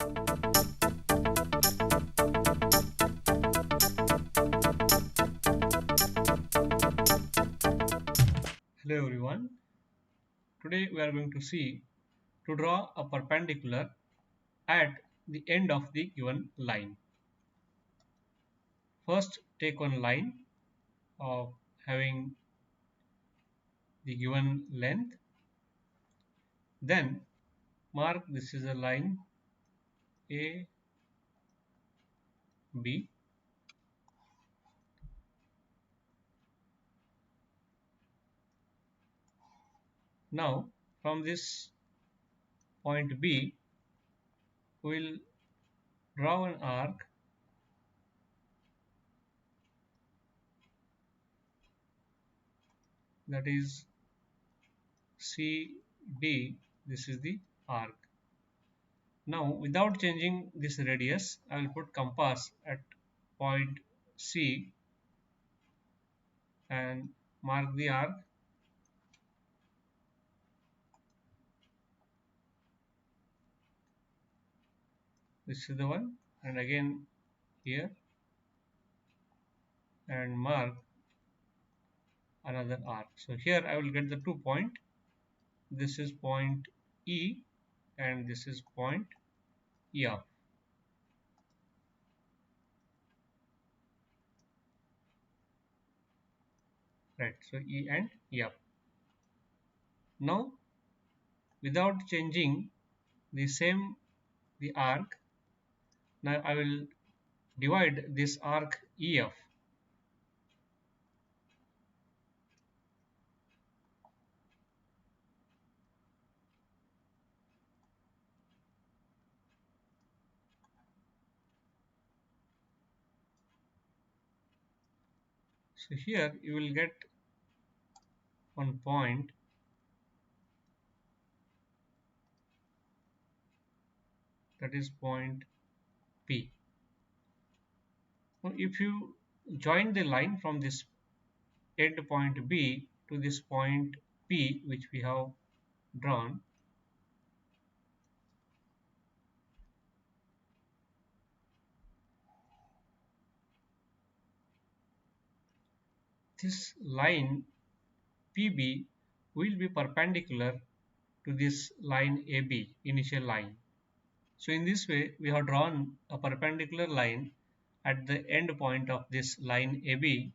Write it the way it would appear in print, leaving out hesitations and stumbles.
Hello everyone. Today we are going to see to draw a perpendicular at the end of the given line. First take one line of having the given length. Then mark this is a line A, B. Now from this point B we will draw an arc that is CD. This is the arc. Now without changing this radius I will put compass at point C and mark the arc. This is the one, and again here, and mark another arc. So here I will get the 2 point. This is point E and this is point F. Right, so E and F. Now without changing the arc, now I will divide this arc EF. So here you will get one point, that is point P. Now if you join the line from this end point B to this point P which we have drawn, this line PB will be perpendicular to this line AB, initial line. So in this way we have drawn a perpendicular line at the end point of this line AB.